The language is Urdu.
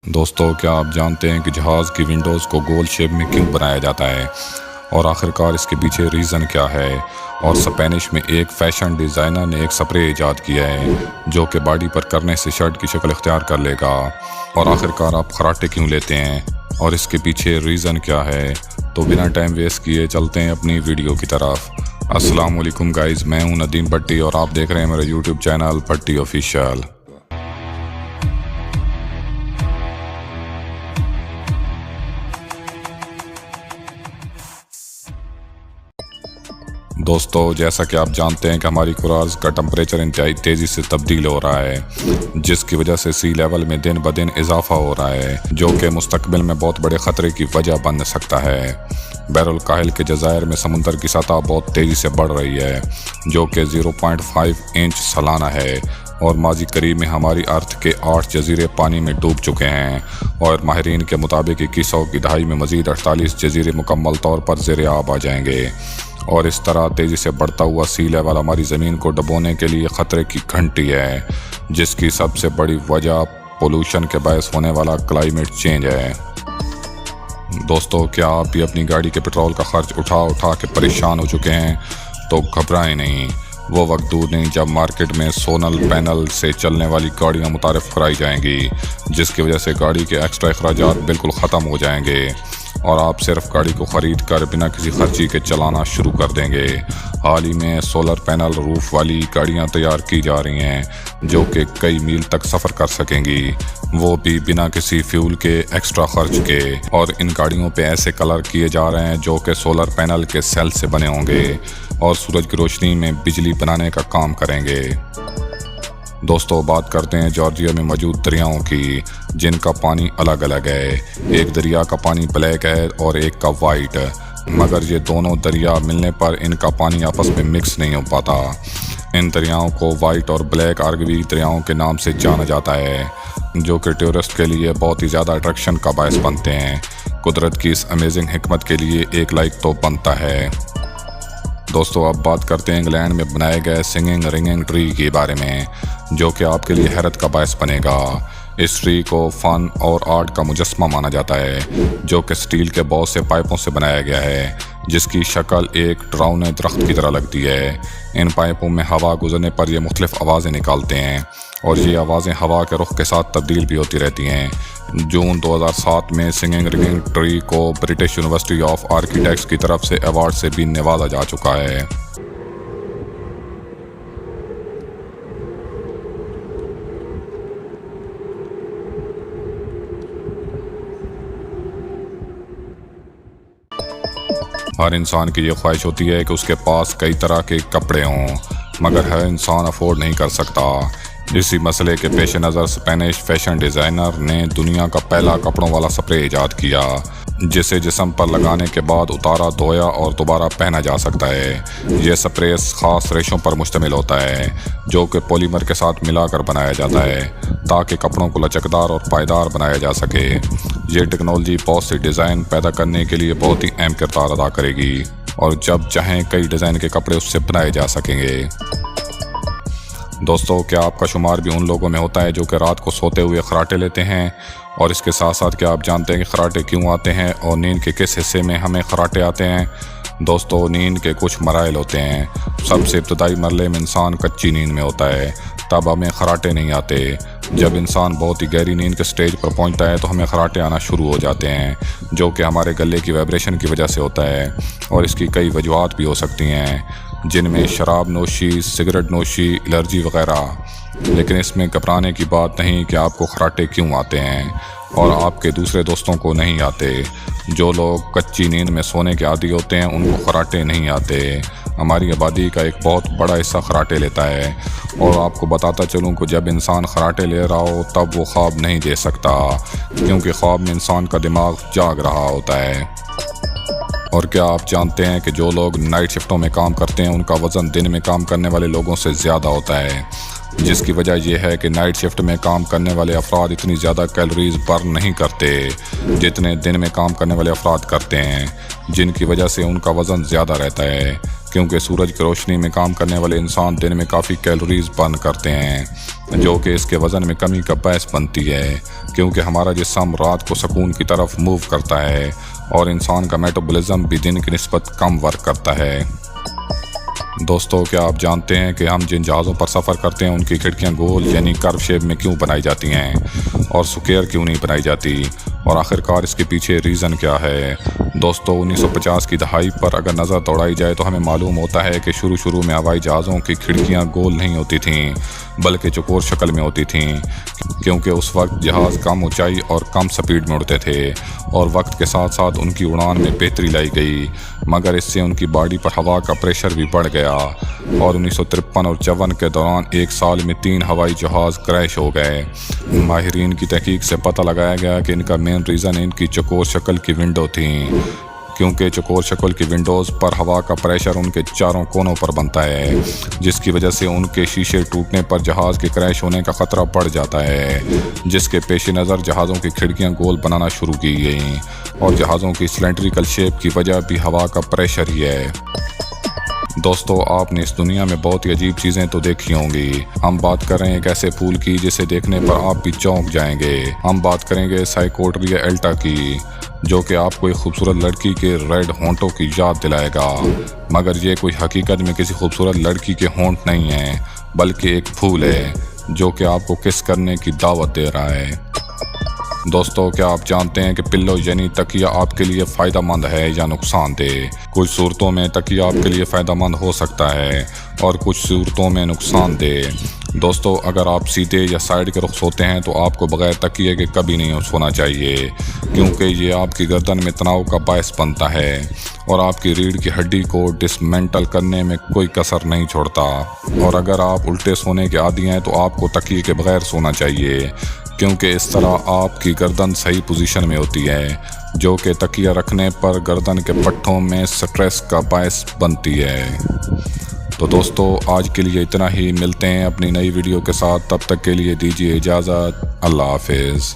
دوستو، کیا آپ جانتے ہیں کہ جہاز کی ونڈوز کو گول شیپ میں کیوں بنایا جاتا ہے اور آخرکار اس کے پیچھے ریزن کیا ہے؟ اور اسپینش میں ایک فیشن ڈیزائنر نے ایک سپرے ایجاد کیا ہے جو کہ باڈی پر کرنے سے شرٹ کی شکل اختیار کر لے گا۔ اور آخرکار آپ خراٹے کیوں لیتے ہیں اور اس کے پیچھے ریزن کیا ہے؟ تو بنا ٹائم ویسٹ کیے چلتے ہیں اپنی ویڈیو کی طرف۔ السلام علیکم گائز، میں ہوں ندیم بھٹی اور آپ دیکھ رہے ہیں میرا یوٹیوب چینل بھٹی آفیشیل۔ دوستو، جیسا کہ آپ جانتے ہیں کہ ہماری کرۂ کا ٹمپریچر انتہائی تیزی سے تبدیل ہو رہا ہے، جس کی وجہ سے سی لیول میں دن بدن اضافہ ہو رہا ہے، جو کہ مستقبل میں بہت بڑے خطرے کی وجہ بن سکتا ہے۔ بحر الکاہل کے جزائر میں سمندر کی سطح بہت تیزی سے بڑھ رہی ہے، جو کہ 0.5 انچ سالانہ ہے، اور ماضی قریب میں ہماری ارتھ کے 8 جزیرے پانی میں ڈوب چکے ہیں، اور ماہرین کے مطابق 2100 کی دہائی میں مزید 48 جزیرے مکمل طور پر زیر آب آ جائیں گے۔ اور اس طرح تیزی سے بڑھتا ہوا سی لیول ہماری زمین کو ڈبونے کے لیے خطرے کی گھنٹی ہے، جس کی سب سے بڑی وجہ پولوشن کے باعث ہونے والا کلائمیٹ چینج ہے۔ دوستو، کیا آپ بھی اپنی گاڑی کے پٹرول کا خرچ اٹھا کے پریشان ہو چکے ہیں؟ تو گھبرائیں نہیں، وہ وقت دور نہیں جب مارکیٹ میں سولر پینل سے چلنے والی گاڑیاں متعارف کرائی جائیں گی، جس کی وجہ سے گاڑی کے ایکسٹرا اخراجات بالکل ختم ہو جائیں گے اور آپ صرف گاڑی کو خرید کر بنا کسی خرچی کے چلانا شروع کر دیں گے۔ حال ہی میں سولر پینل روف والی گاڑیاں تیار کی جا رہی ہیں جو کہ کئی میل تک سفر کر سکیں گی، وہ بھی بنا کسی فیول کے ایکسٹرا خرچ کے، اور ان گاڑیوں پہ ایسے کلر کیے جا رہے ہیں جو کہ سولر پینل کے سیل سے بنے ہوں گے اور سورج کی روشنی میں بجلی بنانے کا کام کریں گے۔ دوستو، بات کرتے ہیں جارجیا میں موجود دریاؤں کی، جن کا پانی الگ الگ ہے۔ ایک دریا کا پانی بلیک ہے اور ایک کا وائٹ، مگر یہ دونوں دریا ملنے پر ان کا پانی آپس میں مکس نہیں ہو پاتا۔ ان دریاؤں کو وائٹ اور بلیک آرگوی دریاؤں کے نام سے جانا جاتا ہے، جو کہ ٹورسٹ کے لیے بہت ہی زیادہ اٹریکشن کا باعث بنتے ہیں۔ قدرت کی اس امیزنگ حکمت کے لیے ایک لائک تو بنتا ہے۔ دوستو، اب بات کرتے ہیں انگلینڈ میں بنائے گئے سنگنگ رنگنگ ٹری کے بارے میں، جو کہ آپ کے لیے حیرت کا باعث بنے گا۔ اس ٹری کو فن اور آرٹ کا مجسمہ مانا جاتا ہے، جو کہ سٹیل کے بہت سے پائپوں سے بنایا گیا ہے، جس کی شکل ایک ڈراؤنے درخت کی طرح لگتی ہے۔ ان پائپوں میں ہوا گزرنے پر یہ مختلف آوازیں نکالتے ہیں، اور یہ آوازیں ہوا کے رخ کے ساتھ تبدیل بھی ہوتی رہتی ہیں۔ جون 2007 میں سنگنگ رنگنگ ٹری کو برٹش یونیورسٹی آف آرکیٹیکٹس کی طرف سے ایوارڈ سے بھی نوازا جا چکا ہے۔ ہر انسان کی یہ خواہش ہوتی ہے کہ اس کے پاس کئی طرح کے کپڑے ہوں، مگر ہر انسان افورڈ نہیں کر سکتا۔ اسی مسئلے کے پیش نظر اسپینش فیشن ڈیزائنر نے دنیا کا پہلا کپڑوں والا سپرے ایجاد کیا، جسے جسم پر لگانے کے بعد اتارا، دھویا اور دوبارہ پہنا جا سکتا ہے۔ یہ سپرے خاص ریشوں پر مشتمل ہوتا ہے، جو کہ پولیمر کے ساتھ ملا کر بنایا جاتا ہے تاکہ کپڑوں کو لچکدار اور پائیدار بنایا جا سکے۔ یہ ٹیکنالوجی بہت سی ڈیزائن پیدا کرنے کے لیے بہت ہی اہم کردار ادا کرے گی، اور جب چاہیں کئی ڈیزائن کے کپڑے اس سے بنائے جا سکیں گے۔ دوستو، کیا آپ کا شمار بھی ان لوگوں میں ہوتا ہے جو کہ رات کو سوتے ہوئے خراٹے لیتے ہیں؟ اور اس کے ساتھ ساتھ کیا آپ جانتے ہیں کہ خراٹے کیوں آتے ہیں اور نیند کے کس حصے میں ہمیں خراٹے آتے ہیں؟ دوستو، نیند کے کچھ مراحل ہوتے ہیں۔ سب سے ابتدائی مرحلے میں انسان کچی نیند میں ہوتا ہے، تب ہمیں خراٹے نہیں آتے۔ جب انسان بہت ہی گہری نیند کے سٹیج پر پہنچتا ہے تو ہمیں خراٹے آنا شروع ہو جاتے ہیں، جو کہ ہمارے گلے کی وائبریشن کی وجہ سے ہوتا ہے، اور اس کی کئی وجوہات بھی ہو سکتی ہیں، جن میں شراب نوشی، سگریٹ نوشی، الرجی وغیرہ۔ لیکن اس میں گھبرانے کی بات نہیں کہ آپ کو خراٹے کیوں آتے ہیں اور آپ کے دوسرے دوستوں کو نہیں آتے۔ جو لوگ کچی نیند میں سونے کے عادی ہوتے ہیں ان کو خراٹے نہیں آتے۔ ہماری آبادی کا ایک بہت بڑا حصہ خراٹے لیتا ہے، اور آپ کو بتاتا چلوں کہ جب انسان خراٹے لے رہا ہو تب وہ خواب نہیں دے سکتا، کیونکہ خواب میں انسان کا دماغ جاگ رہا ہوتا ہے۔ اور کیا آپ جانتے ہیں کہ جو لوگ نائٹ شفٹوں میں کام کرتے ہیں ان کا وزن دن میں کام کرنے والے لوگوں سے زیادہ ہوتا ہے، جس کی وجہ یہ ہے کہ نائٹ شفٹ میں کام کرنے والے افراد اتنی زیادہ کیلوریز برن نہیں کرتے جتنے دن میں کام کرنے والے افراد کرتے ہیں، جن کی وجہ سے ان کا وزن زیادہ رہتا ہے، کیونکہ سورج کی روشنی میں کام کرنے والے انسان دن میں کافی کیلوریز برن کرتے ہیں۔ جو کہ اس کے وزن میں کمی کا باعث بنتی ہے، کیونکہ ہمارا جسم رات کو سکون کی طرف موو کرتا ہے اور انسان کا میٹابولزم بھی دن کی نسبت کم ورک کرتا ہے۔ دوستو، کیا آپ جانتے ہیں کہ ہم جن جہازوں پر سفر کرتے ہیں ان کی کھڑکیاں گول یعنی کرو شیپ میں کیوں بنائی جاتی ہیں اور سکوئر کیوں نہیں بنائی جاتی، اور آخرکار اس کے پیچھے ریزن کیا ہے؟ دوستو، 1950 کی دہائی پر اگر نظر دوڑائی جائے تو ہمیں معلوم ہوتا ہے کہ شروع میں ہوائی جہازوں کی کھڑکیاں گول نہیں ہوتی تھیں بلکہ چوکور شکل میں ہوتی تھیں، کیونکہ اس وقت جہاز کم اونچائی اور کم سپیڈ میں اڑتے تھے اور وقت کے ساتھ ساتھ ان کی اڑان میں بہتری لائی گئی، مگر اس سے ان کی باڈی پر ہوا کا پریشر بھی بڑھ گیا اور 1953 اور 54 کے دوران ایک سال میں 3 ہوائی جہاز کریش ہو گئے۔ ماہرین کی تحقیق سے پتہ لگایا گیا کہ ان کا مین ریزن ان کی چوکور شکل کی ونڈو تھیں، کیونکہ چوکور شکل کی ونڈوز پر ہوا کا پریشر ان کے چاروں کونوں پر بنتا ہے، جس کی وجہ سے ان کے شیشے ٹوٹنے پر جہاز کے کریش ہونے کا خطرہ بڑھ جاتا ہے، جس کے پیش نظر جہازوں کی کھڑکیاں گول بنانا شروع کی گئیں، اور جہازوں کی سلنڈریکل شیپ کی وجہ بھی ہوا کا پریشر ہی ہے۔ دوستو، آپ نے اس دنیا میں بہت ہی عجیب چیزیں تو دیکھی ہوں گی۔ ہم بات کر رہے ہیں ایک ایسے پھول کی جسے دیکھنے پر آپ بھی چونک جائیں گے۔ ہم بات کریں گے سائکوٹریا الٹا کی، جو کہ آپ کو ایک خوبصورت لڑکی کے ریڈ ہونٹوں کی یاد دلائے گا، مگر یہ کوئی حقیقت میں کسی خوبصورت لڑکی کے ہونٹ نہیں ہیں بلکہ ایک پھول ہے جو کہ آپ کو کس کرنے کی دعوت دے رہا ہے۔ دوستو، کیا آپ جانتے ہیں کہ پلو یعنی تکیہ آپ کے لیے فائدہ مند ہے یا نقصان دہ؟ کچھ صورتوں میں تکیہ آپ کے لیے فائدہ مند ہو سکتا ہے اور کچھ صورتوں میں نقصان دہ۔ دوستو، اگر آپ سیدھے یا سائیڈ کے رخ سوتے ہیں تو آپ کو بغیر تکیے کے کبھی نہیں سونا چاہیے، کیونکہ یہ آپ کی گردن میں تناؤ کا باعث بنتا ہے اور آپ کی ریڑھ کی ہڈی کو ڈسمینٹل کرنے میں کوئی کسر نہیں چھوڑتا۔ اور اگر آپ الٹے سونے کے عادی ہیں تو آپ کو تکیے کے بغیر سونا چاہیے، کیونکہ اس طرح آپ کی گردن صحیح پوزیشن میں ہوتی ہے، جو کہ تکیہ رکھنے پر گردن کے پٹھوں میں سٹریس کا باعث بنتی ہے۔ تو دوستو، آج کے لیے اتنا ہی، ملتے ہیں اپنی نئی ویڈیو کے ساتھ، تب تک کے لیے دیجیے اجازت، اللہ حافظ۔